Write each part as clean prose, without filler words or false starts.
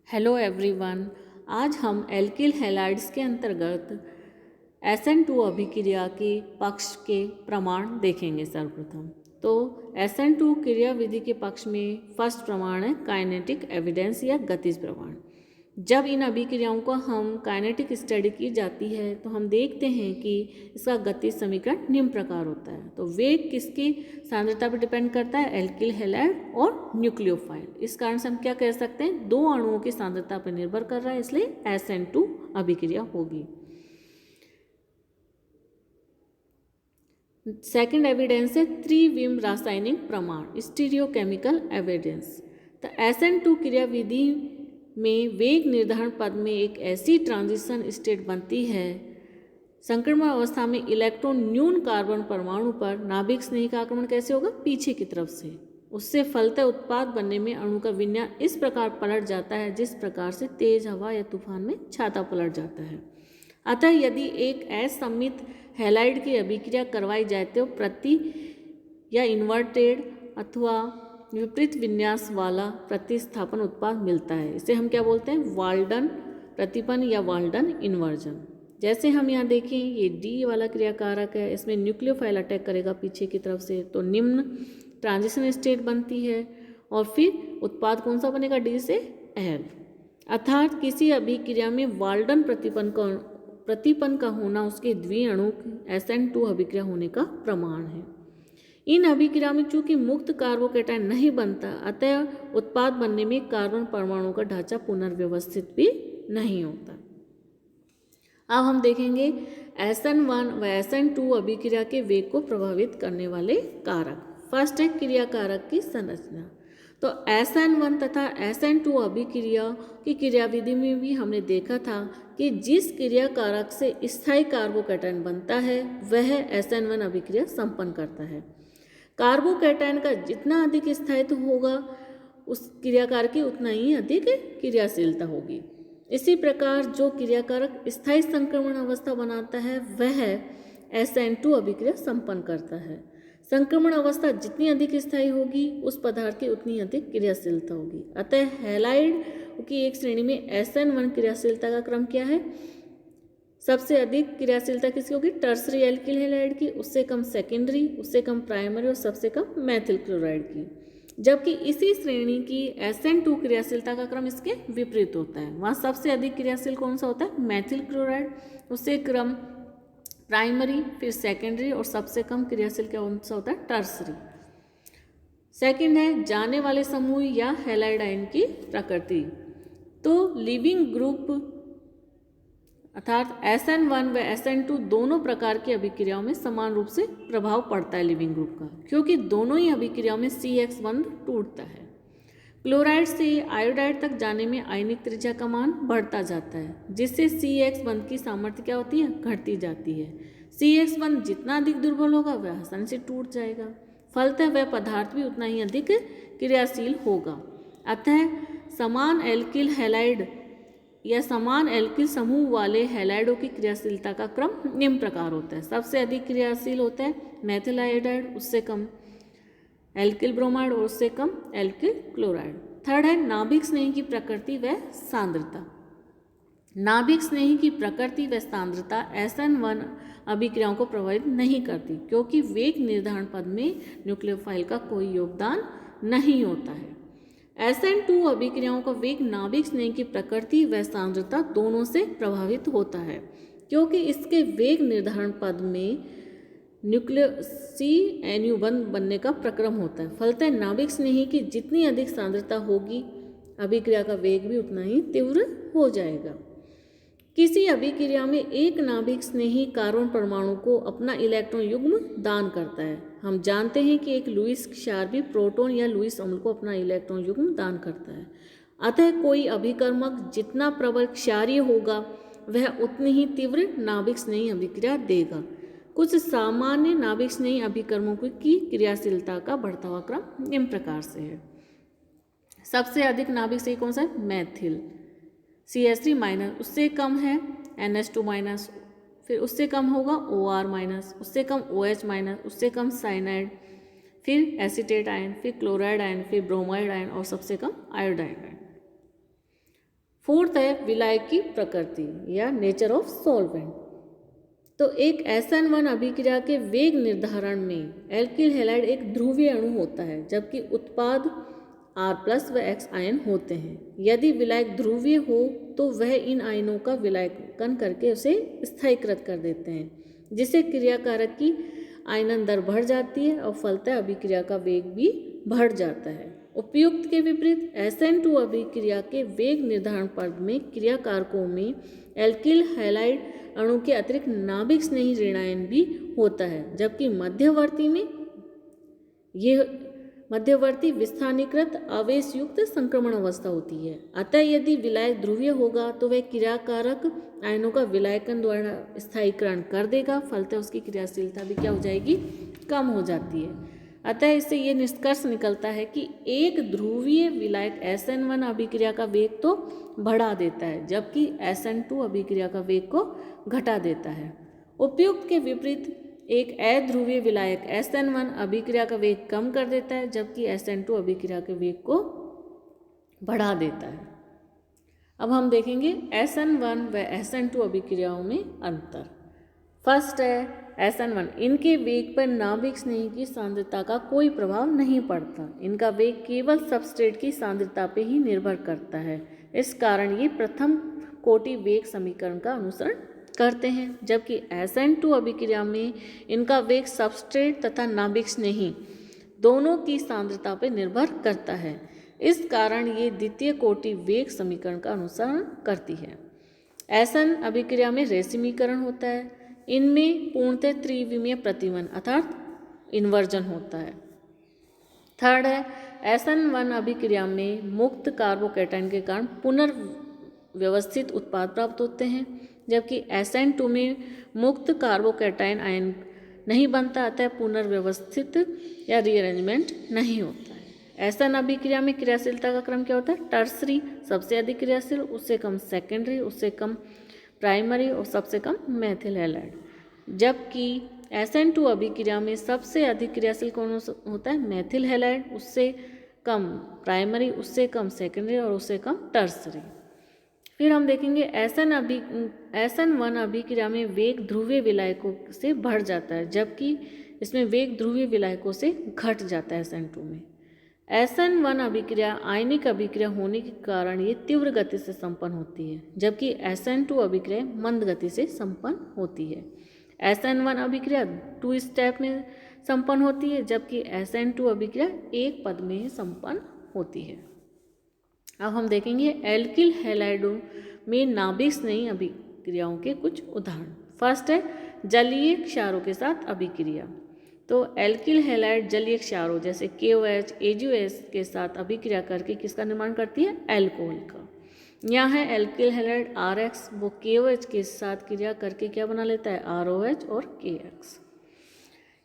Hello everyone. आज हम alkyl halides के अंतर्गत SN2 अभिक्रिया के पक्ष के प्रमाण देखेंगे। सर्वप्रथम तो SN2 क्रिया विधि के पक्ष में फर्स्ट प्रमाण है काइनेटिक एविडेंस या गतिज प्रमाण। जब इन अभिक्रियाओं को हम काइनेटिक स्टडी की जाती है तो हम देखते हैं कि इसका गतिज समीकरण निम्न प्रकार होता है। तो वेग किसकी सांद्रता पर डिपेंड करता है? एल्किल हैलाइड और न्यूक्लियोफाइल। इस कारण से हम क्या कह सकते हैं? दो अणुओं की सांद्रता पर निर्भर कर रहा है, इसलिए SN2 अभिक्रिया होगी। सेकंड एविडेंस है त्रिविम रासायनिक प्रमाण, स्टीरियोकेमिकल एविडेंस। तो SN2 क्रिया विधि में वेग निर्धारण पद में एक ऐसी ट्रांजिशन स्टेट बनती है, संक्रमण अवस्था में इलेक्ट्रॉन न्यून कार्बन परमाणु पर नाभिक स्नेही का आक्रमण कैसे होगा? पीछे की तरफ से। उससे फलतः उत्पाद बनने में अणु का विन्यास इस प्रकार पलट जाता है जिस प्रकार से तेज हवा या तूफान में छाता पलट जाता है। अतः यदि एक असममित हैलाइड की अभिक्रिया करवाई जाए तो प्रति या इन्वर्टेड अथवा विपरीत विन्यास वाला प्रतिस्थापन उत्पाद मिलता है। इसे हम क्या बोलते हैं? वाल्डन प्रतिपन्न या वाल्डन इन्वर्जन। जैसे हम यहाँ देखें, ये डी वाला क्रियाकारक है, इसमें न्यूक्लियोफाइल अटैक करेगा पीछे की तरफ से, तो निम्न ट्रांजिशन स्टेट बनती है और फिर उत्पाद कौन सा बनेगा? डी से एल। अर्थात किसी अभिक्रिया में वाल्डन प्रतिपन्न का होना उसके द्विअणु SN2 अभिक्रिया होने का प्रमाण है। इन अभिक्रिया में चूंकि मुक्त कार्बोकेटायन नहीं बनता, अतः उत्पाद बनने में कार्बन परमाणु का ढांचा पुनर्व्यवस्थित भी नहीं होता। अब हम देखेंगे SN1 व SN2 अभिक्रिया के वेग को प्रभावित करने वाले कारक। फर्स्ट है क्रियाकारक की संरचना। तो SN1 तथा SN2 अभिक्रिया की क्रियाविधि में भी हमने देखा था कि जिस क्रियाकारक से स्थायी कार्बोकेटायन बनता है वह SN1 अभिक्रिया संपन्न करता है। कार्बोकेटायन का जितना अधिक स्थायित्व होगा उस क्रियाकारक की उतना ही अधिक क्रियाशीलता होगी। इसी प्रकार जो क्रियाकारक स्थायी संक्रमण अवस्था बनाता है वह SN2 अभिक्रिया संपन्न करता है। संक्रमण अवस्था जितनी अधिक स्थायी होगी उस पदार्थ की उतनी अधिक क्रियाशीलता होगी। अतः हैलाइड की एक श्रेणी में SN1 क्रियाशीलता का क्रम क्या है? सबसे अधिक क्रियाशीलता किसकी होगी? टर्सरी एल्किल हैलाइड की, उससे कम सेकेंडरी, उससे कम प्राइमरी और सबसे कम मैथिल क्लोराइड की। जबकि इसी श्रेणी की SN2 क्रियाशीलता का क्रम इसके विपरीत होता है। वहाँ सबसे अधिक क्रियाशील कौन सा होता है? मैथिल क्लोराइड, उससे क्रम प्राइमरी, फिर सेकेंडरी और सबसे कम क्रियाशील कौन सा होता है? टर्सरी। सेकंड है जाने वाले समूह या हैलाइड आयन की प्रकृति। तो लिविंग ग्रुप अर्थात SN1 व SN2 दोनों प्रकार की अभिक्रियाओं में समान रूप से प्रभाव पड़ता है लिविंग ग्रुप का, क्योंकि दोनों ही अभिक्रियाओं में CX बंध टूटता है। क्लोराइड से आयोडाइड तक जाने में आयनिक त्रिज्या का मान बढ़ता जाता है, जिससे CX बंध की सामर्थ्य क्या होती है? घटती जाती है। CX बंध जितना अधिक दुर्बल होगा वह आसानी से टूट जाएगा, फलतः वह पदार्थ भी उतना ही अधिक क्रियाशील होगा। अतः समान एल्किल हैलाइड या समान एल्किल समूह वाले हैलाइडों की क्रियाशीलता का क्रम निम्न प्रकार होता है। सबसे अधिक क्रियाशील होता है मैथिल आयोडाइड, उससे कम एल्किल ब्रोमाइड और उससे कम एल्किल क्लोराइड। थर्ड है नाभिक स्नेही की प्रकृति व सांद्रता। नाभिक स्नेही की प्रकृति व सांद्रता SN1 अभिक्रियाओं को प्रभावित नहीं करती, क्योंकि वेग निर्धारण पद में न्यूक्लियोफाइल का कोई योगदान नहीं होता है। SN2 अभिक्रियाओं का वेग नाभिक स्नेह की प्रकृति व सांद्रता दोनों से प्रभावित होता है, क्योंकि इसके वेग निर्धारण पद में CNU बंध बनने का प्रक्रम होता है। फलतः नाभिक स्नेही की जितनी अधिक सांद्रता होगी अभिक्रिया का वेग भी उतना ही तीव्र हो जाएगा। किसी अभिक्रिया में एक नाभिक स्नेही कार्बन परमाणु को अपना इलेक्ट्रॉन युग्म दान करता है। हम जानते हैं कि एक लुईस क्षार भी प्रोटॉन या लुईस अम्ल को अपना इलेक्ट्रॉन युग्म दान करता है। अतः कोई अभिकर्मक जितना प्रबल क्षारीय होगा वह उतनी ही तीव्र नाभिक स्नेही अभिक्रिया देगा। कुछ सामान्य नाभिक स्नेही अभिकर्मकों की क्रियाशीलता का बढ़ता हुआ क्रम निम्न प्रकार से है। सबसे अधिक नाभिक स्नेही कौन सा है? मैथिल, CH3-, उससे कम है NH2-, फिर उससे कम होगा OR-, उससे कम OH-, उससे कम साइनाइड, फिर एसीटेट आयन, फिर क्लोराइड आयन, फिर ब्रोमाइड आयन और सबसे कम आयोडाइड आयन। फोर्थ है विलाय की प्रकृति या नेचर ऑफ सॉल्वेंट। तो एक SN1 अभिक्रिया के वेग निर्धारण में एल्किल हैलाइड एक ध्रुवीय अणु होता है, जबकि उत्पाद R+ व X आयन होते हैं। यदि विलायक ध्रुवीय हो तो वह इन आयनों का विलायकन करके उसे स्थायीकृत कर देते हैं, जिससे क्रियाकारक की आयनन दर बढ़ जाती है और फलतः अभिक्रिया का वेग भी बढ़ जाता है। उपयुक्त के विपरीत SN2 अभिक्रिया के वेग निर्धारण पद में क्रियाकारकों में एल्किल हैलाइड अणु के अतिरिक्त नाभिक स्नेही ऋणायन भी होता है, जबकि मध्यवर्ती विस्थानीकृत आवेश युक्त संक्रमण अवस्था होती है। अतः यदि विलायक ध्रुवीय होगा तो वह क्रियाकारक आयनों का विलायकन द्वारा स्थायीकरण कर देगा, फलतः उसकी क्रियाशीलता भी क्या हो जाएगी, कम हो जाती है। अतः इससे ये निष्कर्ष निकलता है कि एक ध्रुवीय विलायक SN1 अभिक्रिया का वेग तो बढ़ा देता है, जबकि SN2 अभिक्रिया का वेग को घटा देता है। उपयुक्त के विपरीत एक अध्रुवीय विलायक SN1 अभिक्रिया का वेग कम कर देता है, जबकि SN2 अभिक्रिया के वेग को बढ़ा देता है। अब हम देखेंगे SN1 व SN2 अभिक्रियाओं में अंतर। फर्स्ट है SN1, इनके वेग पर नाभिक स्नेही की सांद्रता का कोई प्रभाव नहीं पड़ता। इनका वेग केवल सबस्ट्रेट की सांद्रता पर ही निर्भर करता है। इस कारण ये प्रथम कोटि वेग समीकरण का अनुसरण करते हैं, जबकि SN2 अभिक्रिया में इनका वेग सबस्ट्रेट तथा नाभिक स्नेही दोनों की सांद्रता पर निर्भर करता है। इस कारण ये द्वितीय कोटि वेग समीकरण का अनुसरण करती है। SN अभिक्रिया में रेसिमीकरण होता है। इनमें पूर्णतः त्रिविमीय प्रतिवन अर्थात इन्वर्जन होता है। थर्ड है SN1 अभिक्रिया में मुक्त कार्बोकैटायन के कारण पुनर्व्यवस्थित उत्पाद प्राप्त होते हैं, जबकि SN2 में मुक्त कार्बोकैटायन आयन नहीं बनता, अतः पुनर्व्यवस्थित या रीअरेंजमेंट नहीं होता है। SN अभिक्रिया में क्रियाशीलता का क्रम क्या होता है, टर्सरी सबसे अधिक क्रियाशील, उससे कम सेकेंडरी, उससे कम प्राइमरी और सबसे कम मेथिल हैलाइड, जबकि SN2 अभिक्रिया में सबसे अधिक क्रियाशील कौन होता है, मेथिल हैलाइड, उससे कम प्राइमरी, उससे कम सेकेंडरी और उससे कम टर्सरी। फिर हम देखेंगे SN1 अभिक्रिया में वेग ध्रुवीय विलायकों से बढ़ जाता है, जबकि इसमें वेग ध्रुवीय विलायकों से घट जाता है SN2 में। SN1 अभिक्रिया आयनिक अभिक्रिया होने के कारण ये तीव्र गति से संपन्न होती है, जबकि SN2 अभिक्रिया मंद गति से संपन्न होती है। SN1 अभिक्रिया 2 स्टेप में संपन्न होती है, जबकि SN2 अभिक्रिया एक पद में ही संपन्न होती है। अब हम देखेंगे एल्किल हैलाइडों में नाभिक स्नेही अभिक्रियाओं के कुछ उदाहरण। फर्स्ट है जलीय क्षारों के साथ अभिक्रिया। तो एल्किल हैलाइड जलीय क्षारों जैसे KOH, AgOH के साथ अभिक्रिया करके किसका निर्माण करती है, एल्कोहल का। यहाँ है एल्किल हैलाइड RX, वो KOH के साथ क्रिया करके क्या बना लेता है, ROH और KX।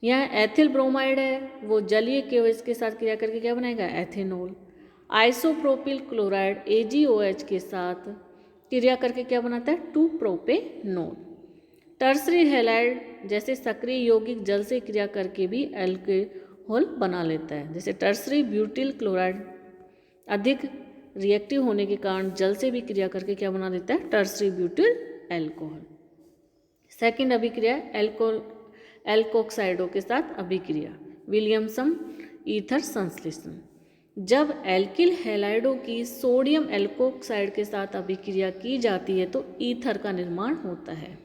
यहाँ एथिल ब्रोमाइड है, वो जलीय KOH के साथ क्रिया करके क्या बनाएगा, एथेनॉल। आइसोप्रोपिल क्लोराइड AgOH के साथ क्रिया करके क्या बनाता है, 2-प्रोपेनॉल। टर्सरी हैलाइड जैसे सक्रिय यौगिक जल से क्रिया करके भी अल्कोहल बना लेता है, जैसे टर्सरी ब्यूटिल क्लोराइड अधिक रिएक्टिव होने के कारण जल से भी क्रिया करके क्या बना देता है, टर्सरी ब्यूटिल अल्कोहल। सेकंड अभिक्रिया एल्कोक्साइडों के साथ अभिक्रिया, विलियमसन ईथर संश्लेषण। जब एल्किल हैलाइडों की सोडियम एल्कोक्साइड के साथ अभिक्रिया की जाती है तो ईथर का निर्माण होता है।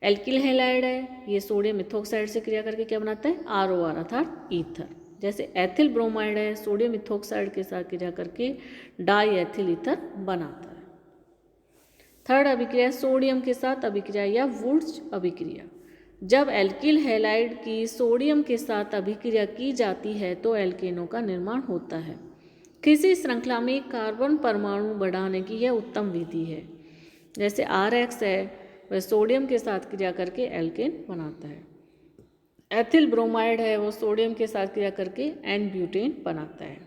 एल्किल हैलाइड है, ये सोडियम इथोक्साइड से क्रिया करके क्या बनाता है, ROR अर्थात ईथर। जैसे एथिल ब्रोमाइड है, सोडियम इथोक्साइड के साथ क्रिया करके डाई एथिल ईथर बनाता है। थर्ड अभिक्रिया सोडियम के साथ अभिक्रिया या वुड्स अभिक्रिया। जब एल्किल हैलाइड की सोडियम के साथ अभिक्रिया की जाती है तो एल्केनों का निर्माण होता है। किसी श्रृंखला में कार्बन परमाणु बढ़ाने की यह उत्तम विधि है। जैसे RX है, वह सोडियम के साथ क्रिया करके एल्केन बनाता है। एथिल ब्रोमाइड है, वो सोडियम के साथ क्रिया करके एन ब्यूटेन बनाता है।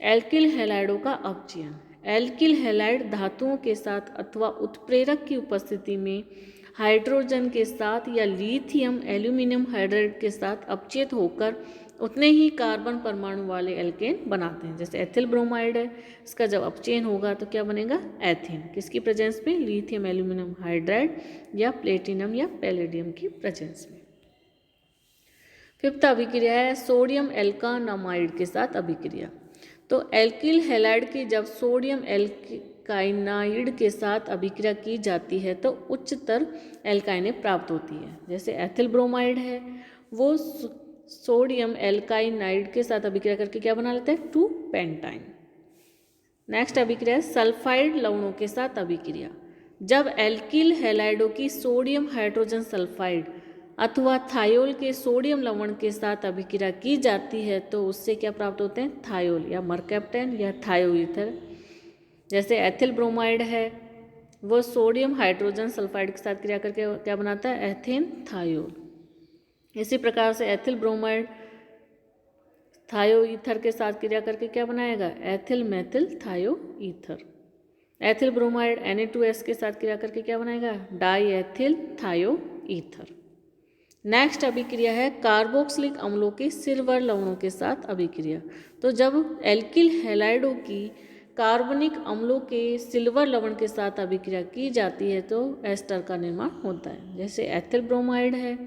एल्किल हैलाइडों का अपचयन। एल्किल हैलाइड धातुओं के साथ अथवा उत्प्रेरक की उपस्थिति में हाइड्रोजन के साथ या लिथियम एल्यूमिनियम हाइड्राइड के साथ अपचयित होकर उतने ही कार्बन परमाणु वाले एल्केन बनाते हैं। जैसे एथिल ब्रोमाइड है, इसका जब अपचयन होगा तो क्या बनेगा, एथेन। किसकी प्रेजेंस में, लिथियम एल्यूमिनियम हाइड्राइड या प्लेटिनम या पैलेडियम की प्रेजेंस में। फिफ्थ अभिक्रिया है सोडियम एल्कानामाइड के साथ अभिक्रिया। तो एल्किल हैलाइड की जब सोडियम एल्काइनाइड के साथ अभिक्रिया की जाती है तो उच्चतर एल्काइनें प्राप्त होती है। जैसे एथिल ब्रोमाइड है, वो सोडियम एल्काइनाइड के साथ अभिक्रिया करके क्या बना लेते हैं, 2 पेंटाइन। नेक्स्ट अभिक्रिया है सल्फाइड लवणों के साथ अभिक्रिया। जब एल्किल हैलाइडों की सोडियम हाइड्रोजन सल्फाइड अथवा थायोल के सोडियम लवण के साथ अभिक्रिया की जाती है तो उससे क्या प्राप्त होते हैं, थायोल या मरकैप्टेन या थायोईथर। जैसे एथिल ब्रोमाइड है, वो सोडियम हाइड्रोजन सल्फाइड के साथ क्रिया करके क्या बनाता है, एथेन थायोल। इसी प्रकार से एथिल ब्रोमाइड थायोईथर के साथ क्रिया करके क्या बनाएगा, ethyl methyl थायोईथर। Ethyl bromide Na2S के साथ क्रिया करके क्या बनाएगा, डाई एथिल थायोईथर। नेक्स्ट अभिक्रिया है कार्बोक्सिलिक अम्लों के सिल्वर लवणों के साथ अभिक्रिया। तो जब एल्किल हैलाइडों की कार्बनिक अम्लों के सिल्वर लवण के साथ अभिक्रिया की जाती है तो एस्टर का निर्माण होता है। जैसे एथिल ब्रोमाइड है,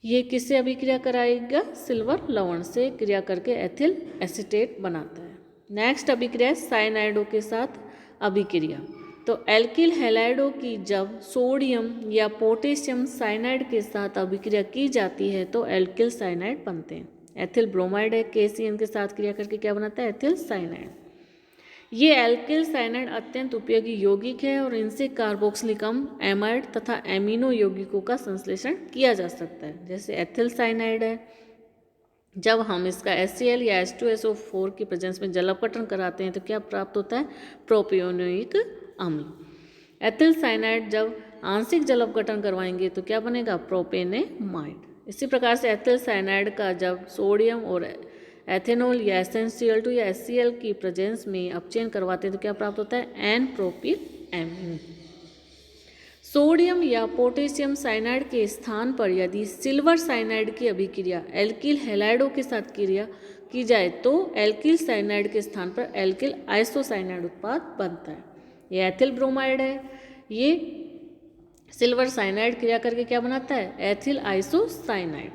ये किससे अभिक्रिया कराएगा, सिल्वर लवण से क्रिया करके एथिल एसीटेट बनाता है। नेक्स्ट अभिक्रिया साइनाइडों के साथ अभिक्रिया। तो एल्किल हैलाइडों की जब सोडियम या पोटेशियम साइनाइड के साथ अभिक्रिया की जाती है तो एल्किल साइनाइड बनते हैं। एथिल ब्रोमाइड है, KCN के साथ क्रिया करके क्या बनाता है, एथिल साइनाइड। ये एल्किल साइनाइड अत्यंत उपयोगी यौगिक है और इनसे कार्बोक्सिलिक अम्ल, एमाइड तथा एमिनो यौगिकों का संश्लेषण किया जा सकता है। जैसे एथिल साइनाइड है, जब हम इसका HCl या H2SO4 की प्रेजेंस में जल अपघटन कराते हैं तो क्या प्राप्त होता है, प्रोपियोनिक अम्ल। एथिल साइनाइड जब आंशिक जल अपघटन करवाएंगे तो क्या बनेगा, प्रोपेनेमाइड। इसी प्रकार से एथिल साइनाइड का जब सोडियम और एथेनॉल या SnCl2 या HCl की प्रेजेंस में अपचयन करवाते हैं तो क्या प्राप्त होता है, N-प्रोपिलएमीन। सोडियम या पोटेशियम साइनाइड के स्थान पर यदि सिल्वर साइनाइड की अभिक्रिया एल्किल हैलाइडों के साथ क्रिया की जाए तो एल्किल साइनाइड के स्थान पर एल्किल आइसोसाइनाइड उत्पाद बनता है। ये एथिल ब्रोमाइड है, ये सिल्वर साइनाइड क्रिया करके क्या बनाता है, एथिल आइसोसाइनाइड।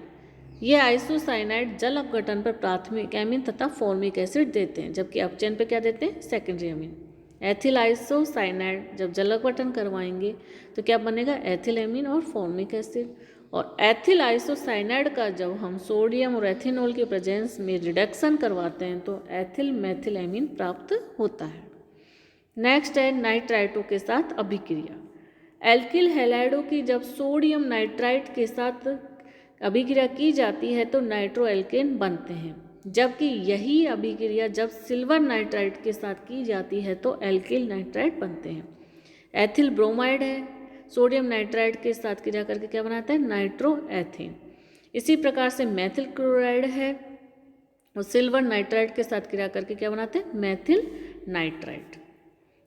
ये आइसोसाइनाइड जल अपघटन पर प्राथमिक एमीन तथा फॉर्मिक एसिड देते हैं, जबकि अपचयन पर क्या देते हैं, सेकेंडरी एमीन। एथिल आइसोसाइनाइड जब जल अपघटन करवाएंगे तो क्या बनेगा, एथिल एमीन और फॉर्मिक एसिड। और एथिल आइसोसाइनाइड का जब हम सोडियम और एथेनॉल के प्रेजेंस में रिडक्शन करवाते हैं तो एथिल मेथिल एमीन प्राप्त होता है। नेक्स्ट है नाइट्राइटों के साथ अभिक्रिया। एल्किल हैलाइडों की जब सोडियम नाइट्राइट के साथ अभिक्रिया की जाती है तो नाइट्रो एल्केन बनते हैं, जबकि यही अभिक्रिया जब सिल्वर नाइट्राइट के साथ की जाती है तो एल्किल नाइट्राइट बनते हैं। एथिल ब्रोमाइड है, सोडियम नाइट्राइट के साथ क्रिया करके क्या बनाता है, नाइट्रो एथेन। इसी प्रकार से मेथिल क्लोराइड है और सिल्वर नाइट्राइट के साथ क्रिया करके क्या बनाते हैं, मेथिल नाइट्राइट।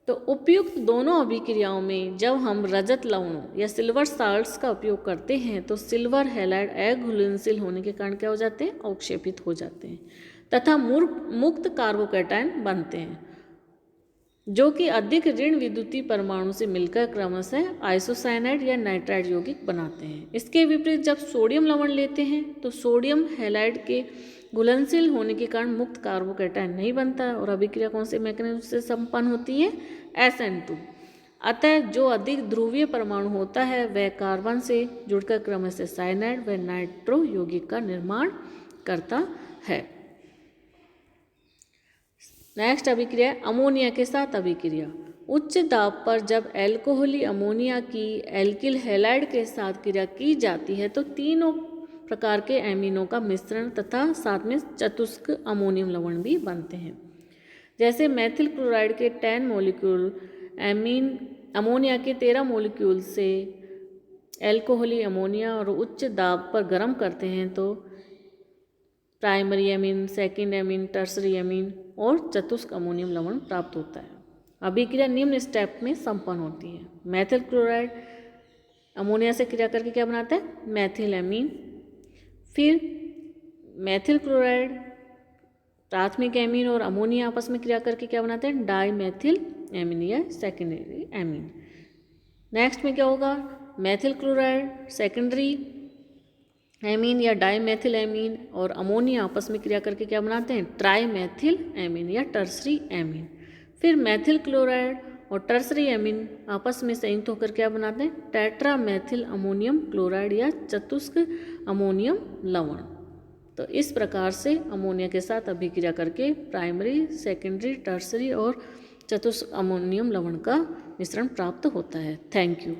तो उपयुक्त दोनों अभिक्रियाओं में जब हम रजत लवणों या सिल्वर साल्ट्स का उपयोग करते हैं तो सिल्वर हैलाइड अघुलनशील होने के कारण क्या हो जाते हैं, अवक्षेपित हो जाते हैं तथा मुक्त कार्बोकैटायन बनते हैं, जो कि अधिक ऋण विद्युतीय परमाणु से मिलकर क्रमशः आइसोसाइनाइड या नाइट्राइड यौगिक बनाते हैं। इसके विपरीत जब सोडियम लवण लेते हैं तो सोडियम हैलाइड के घुलनशील होने के कारण मुक्त कार्बोकैटायन नहीं बनता है और अभिक्रिया कौन से मैकेनिज्म से संपन्न होती है, SN2। अतः जो अधिक ध्रुवीय परमाणु होता है वह कार्बन से जुड़कर क्रमशः साइनाइड व नाइट्रो यौगिक का निर्माण करता है। नेक्स्ट अभिक्रिया अमोनिया के साथ अभिक्रिया। उच्च दाब पर जब अल्कोहली अमोनिया की एल्किल हैलाइड के साथ क्रिया की जाती है तो तीनों प्रकार के एमीनों का मिश्रण तथा साथ में चतुष्क अमोनियम लवण भी बनते हैं। जैसे मेथिल क्लोराइड के 10 मॉलिक्यूल अमोनिया के 13 मॉलिक्यूल से अल्कोहली अमोनिया और उच्च दाब पर गर्म करते हैं तो primary amine, second amine, tertiary amine और चतुष्क अमोनियम लवण प्राप्त होता है। अभिक्रिया निम्न स्टेप में संपन्न होती है। मेथिल क्लोराइड अमोनिया से क्रिया करके क्या बनाता है, मेथिल एमीन। फिर मेथिल क्लोराइड प्राथमिक एमीन और अमोनिया आपस में क्रिया करके क्या बनाते हैं, डाई मेथिल एमीन या सेकेंडरी एमीन। नेक्स्ट में क्या होगा, मेथिल क्लोराइड सेकेंडरी एमीन या डाई मेथिल एमीन और अमोनिया आपस में क्रिया करके क्या बनाते हैं, ट्राई मेथिल एमीन या टर्सरी एमीन। फिर मेथिल क्लोराइड और टर्सरी एमीन आपस में संयुक्त होकर क्या बनाते हैं, टेट्रा मेथिल अमोनियम क्लोराइड या चतुष्क अमोनियम लवण। तो इस प्रकार से अमोनिया के साथ अभिक्रिया करके प्राइमरी, सेकेंडरी, टर्सरी और चतुष्क अमोनियम लवण का मिश्रण प्राप्त होता है। Thank you.